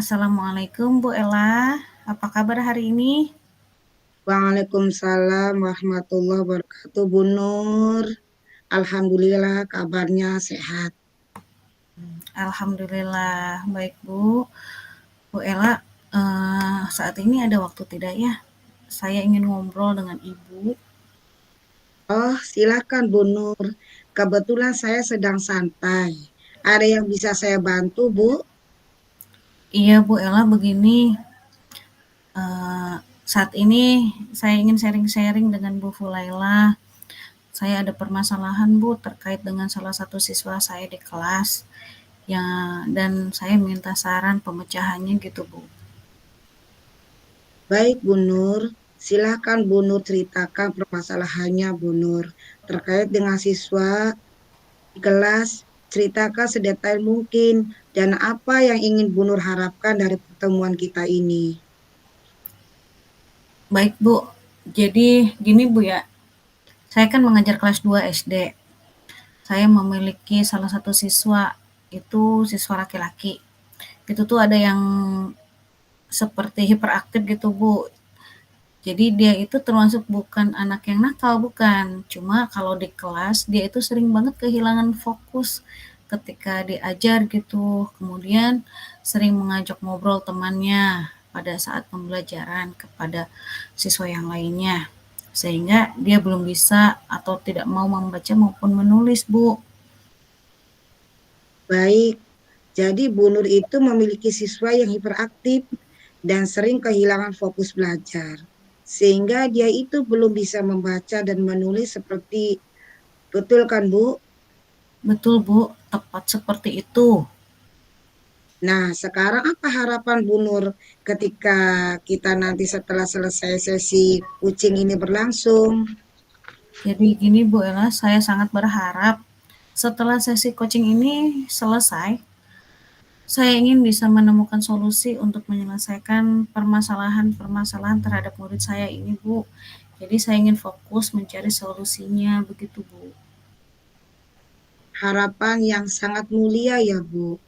Assalamualaikum Bu Ella, apa kabar hari ini? Waalaikumsalam warahmatullahi wabarakatuh, Bu Nur. Alhamdulillah kabarnya sehat. Alhamdulillah baik Bu. Bu Ella, saat ini ada waktu tidak ya? Saya ingin ngobrol dengan Ibu. Oh, silakan Bu Nur. Kebetulan saya sedang santai. Ada yang bisa saya bantu, Bu? Iya Bu Ella begini, eh, saat ini saya ingin sharing-sharing dengan Bu Fulaila. Saya ada permasalahan Bu terkait dengan salah satu siswa saya di kelas. Ya, dan saya minta saran pemecahannya gitu Bu. Baik, Bu Nur. Silakan Bu Nur ceritakan permasalahannya, Bu Nur. Terkait dengan siswa di kelas, ceritakan sedetail mungkin dan apa yang ingin Bu Nur harapkan dari pertemuan kita ini. Baik Bu, jadi gini Bu ya, saya kan mengajar kelas 2 SD. Saya memiliki salah satu siswa, itu siswa laki-laki. Itu tuh ada yang seperti hiperaktif gitu, Bu. Jadi dia itu termasuk bukan anak yang nakal, bukan. Cuma kalau di kelas dia itu sering banget kehilangan fokus ketika diajar gitu. Kemudian sering mengajak ngobrol temannya pada saat pembelajaran kepada siswa yang lainnya. Sehingga dia belum bisa atau tidak mau membaca maupun menulis, Bu. Baik, jadi Bu Nur itu memiliki siswa yang hiperaktif dan sering kehilangan fokus belajar. Sehingga dia itu belum bisa membaca dan menulis seperti betul kan Bu? Betul, Bu, tepat seperti itu. Nah, sekarang apa harapan Bu Nur ketika kita nanti setelah selesai sesi coaching ini berlangsung? Jadi gini Bu Ella, saya sangat berharap setelah sesi coaching ini selesai, saya ingin bisa menemukan solusi untuk menyelesaikan permasalahan-permasalahan terhadap murid saya ini Bu. Jadi saya ingin fokus mencari solusinya begitu Bu. Harapan yang sangat mulia ya Bu.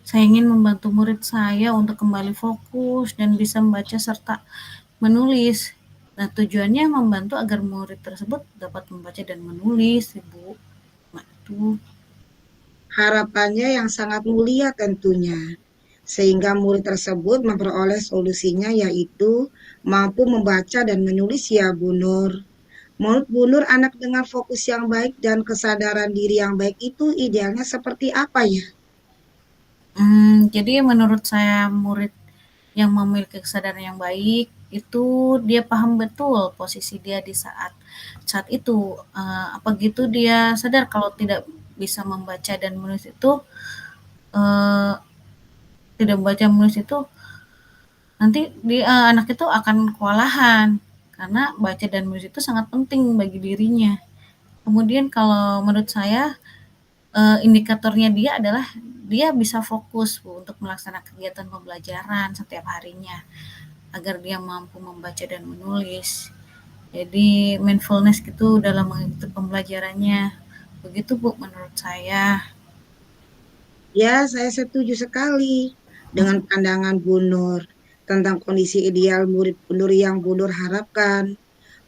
Saya ingin membantu murid saya untuk kembali fokus dan bisa membaca serta menulis. Nah, tujuannya membantu agar murid tersebut dapat membaca dan menulis, Ibu. Nah, itu. Harapannya yang sangat mulia tentunya, sehingga murid tersebut memperoleh solusinya yaitu mampu membaca dan menulis ya Bu Nur. Menurut Bu Nur, anak dengan fokus yang baik dan kesadaran diri yang baik itu idealnya seperti apa ya? Jadi menurut saya murid yang memiliki kesadaran yang baik itu dia paham betul posisi dia di saat saat itu. Apa gitu dia sadar kalau tidak bisa membaca dan menulis itu eh, tidak membaca menulis itu nanti anak itu akan kewalahan karena baca dan menulis itu sangat penting bagi dirinya. Kemudian kalau menurut saya indikatornya dia adalah dia bisa fokus Bu, untuk melaksanakan kegiatan pembelajaran setiap harinya agar dia mampu membaca dan menulis. Jadi mindfulness gitu dalam mengikuti pembelajarannya. Begitu Bu menurut saya. Ya, saya setuju sekali dengan pandangan Bu Nur tentang kondisi ideal murid Bu Nur yang Bu Nur harapkan.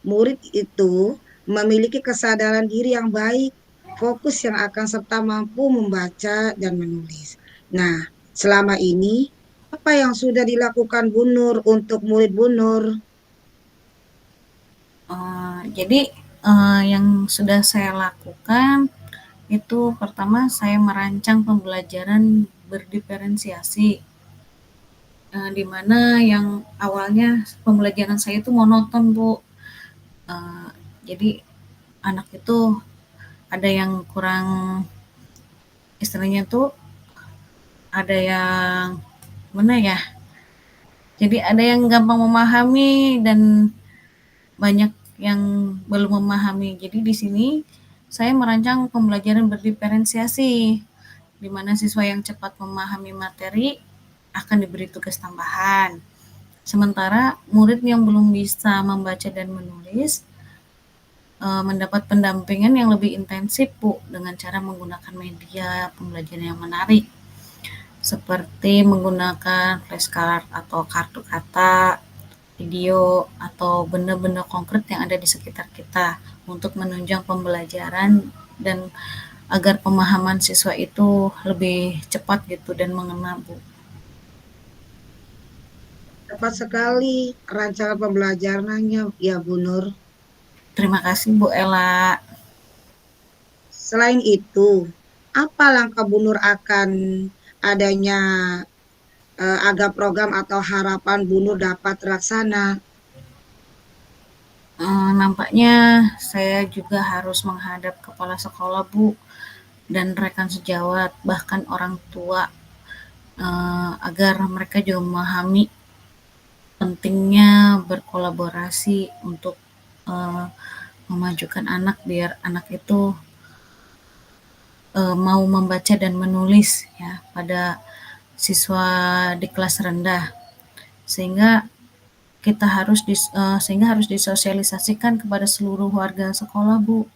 Murid itu memiliki kesadaran diri yang baik, fokus yang akan serta mampu membaca dan menulis. Nah, selama ini apa yang sudah dilakukan Bu Nur untuk murid Bu Nur? Jadi yang sudah saya lakukan itu pertama saya merancang pembelajaran berdiferensiasi, di mana yang awalnya pembelajaran saya itu monoton Bu. Eh, jadi anak itu ada yang kurang istilahnya tuh ada yang mana ya? Jadi ada yang gampang memahami dan banyak yang belum memahami. Jadi di sini saya merancang pembelajaran berdiferensiasi, di mana siswa yang cepat memahami materi akan diberi tugas tambahan. Sementara murid yang belum bisa membaca dan menulis mendapat pendampingan yang lebih intensif Bu dengan cara menggunakan media pembelajaran yang menarik seperti menggunakan flashcard atau kartu kata, video, atau benda-benda konkret yang ada di sekitar kita untuk menunjang pembelajaran dan agar pemahaman siswa itu lebih cepat gitu dan mengena, Bu. Tepat sekali rancangan pembelajarannya, ya Bu Nur. Terima kasih Bu Ella. Selain itu, apa langkah Bu Nur akan adanya agar program atau harapan Bu Nur dapat terlaksana? Nampaknya saya juga harus menghadap kepala sekolah, Bu, dan rekan sejawat, bahkan orang tua, agar mereka juga memahami pentingnya berkolaborasi untuk eh, memajukan anak biar anak itu mau membaca dan menulis ya pada siswa di kelas rendah sehingga sehingga harus disosialisasikan kepada seluruh warga sekolah, Bu.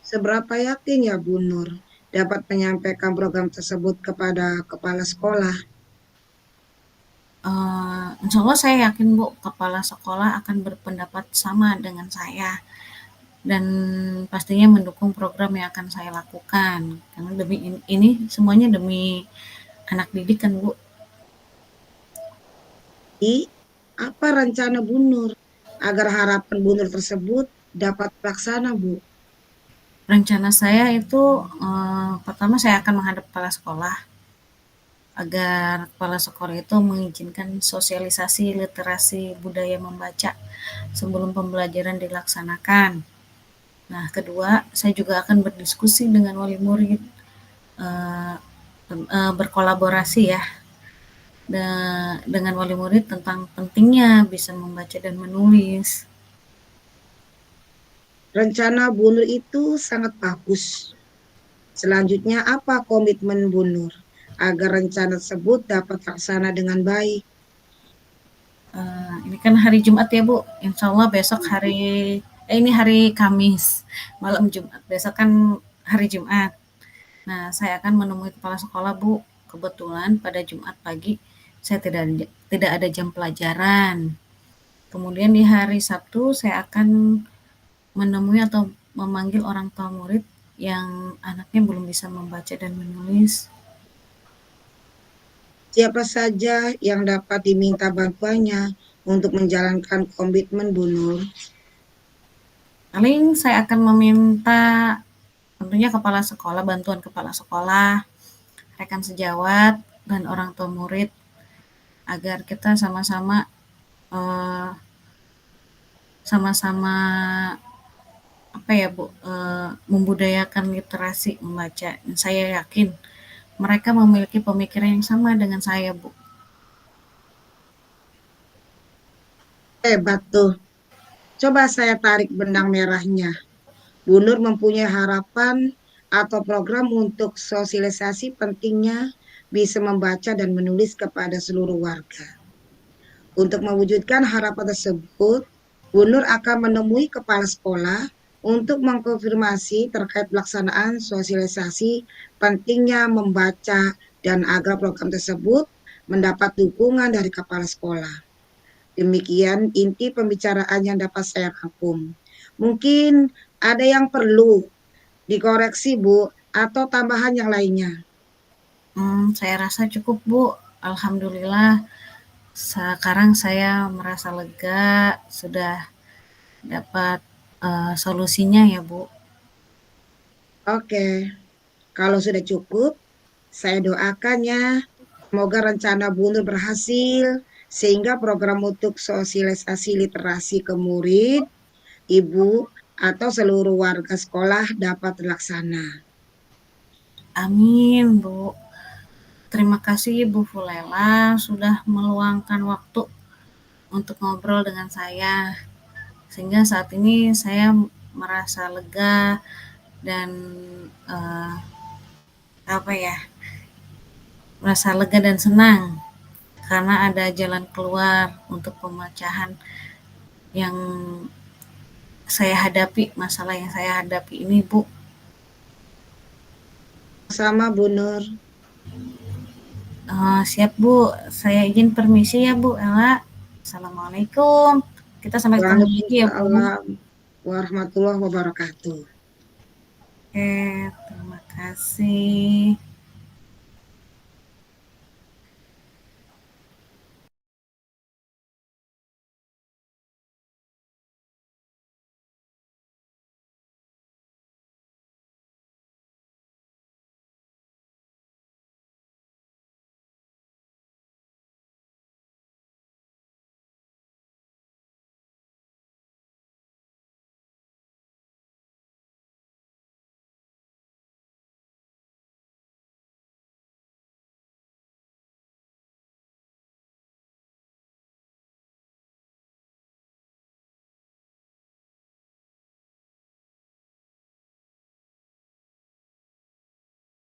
Seberapa yakin ya Bu Nur dapat menyampaikan program tersebut kepada kepala sekolah? Insya Allah saya yakin Bu, kepala sekolah akan berpendapat sama dengan saya dan pastinya mendukung program yang akan saya lakukan karena demi ini semuanya demi anak didik kan Bu. Jadi, apa rencana Bu Nur agar harapan Bu Nur tersebut dapat terlaksana, Bu? Rencana saya itu pertama saya akan menghadap kepala sekolah agar kepala sekolah itu mengizinkan sosialisasi literasi budaya membaca sebelum pembelajaran dilaksanakan. Nah, kedua, saya juga akan berdiskusi dengan wali murid, eh, berkolaborasi ya dengan wali murid tentang pentingnya bisa membaca dan menulis. Rencana Bu Nur itu sangat bagus. Selanjutnya, apa komitmen Bu Nur agar rencana tersebut dapat terlaksana dengan baik? Ini kan hari Jumat ya Bu, insya Allah besok ini hari Kamis, malam Jumat, besok kan hari Jumat. Nah, saya akan menemui kepala sekolah, Bu. Kebetulan pada Jumat pagi saya tidak ada jam pelajaran. Kemudian di hari Sabtu saya akan menemui atau memanggil orang tua murid yang anaknya belum bisa membaca dan menulis. Siapa saja yang dapat diminta bantuannya untuk menjalankan komitmen Bu Nur? Paling saya akan meminta tentunya kepala sekolah, bantuan kepala sekolah, rekan sejawat, dan orang tua murid agar kita sama-sama eh, sama-sama apa ya Bu, membudayakan literasi membaca. Saya yakin mereka memiliki pemikiran yang sama dengan saya, Bu. Hebat tuh. Coba saya tarik benang merahnya. Bu Nur mempunyai harapan atau program untuk sosialisasi pentingnya bisa membaca dan menulis kepada seluruh warga. Untuk mewujudkan harapan tersebut, Bu Nur akan menemui kepala sekolah untuk mengkonfirmasi terkait pelaksanaan sosialisasi pentingnya membaca dan agar program tersebut mendapat dukungan dari kepala sekolah. Demikian inti pembicaraan yang dapat saya rangkum. Mungkin ada yang perlu dikoreksi, Bu, atau tambahan yang lainnya. Saya rasa cukup, Bu. Alhamdulillah sekarang saya merasa lega sudah dapat, solusinya ya, Bu. Oke, kalau sudah cukup, saya doakan ya, semoga rencana Bu Nur berhasil, sehingga program untuk sosialisasi literasi ke murid, ibu, atau seluruh warga sekolah dapat terlaksana. Amin, Bu. Terima kasih Bu Fulela sudah meluangkan waktu untuk ngobrol dengan saya. Sehingga saat ini saya merasa lega dan, eee, apa ya, merasa lega dan senang karena ada jalan keluar untuk pemecahan yang saya hadapi, masalah yang saya hadapi ini, Bu. Sama Bu Nur. Siap Bu, saya izin permisi ya Bu Ella. Assalamualaikum. Kita sampai ketemu lagi ya Bu. Waalaikumsalam warahmatullahi wabarakatuh. Oke, terima kasih.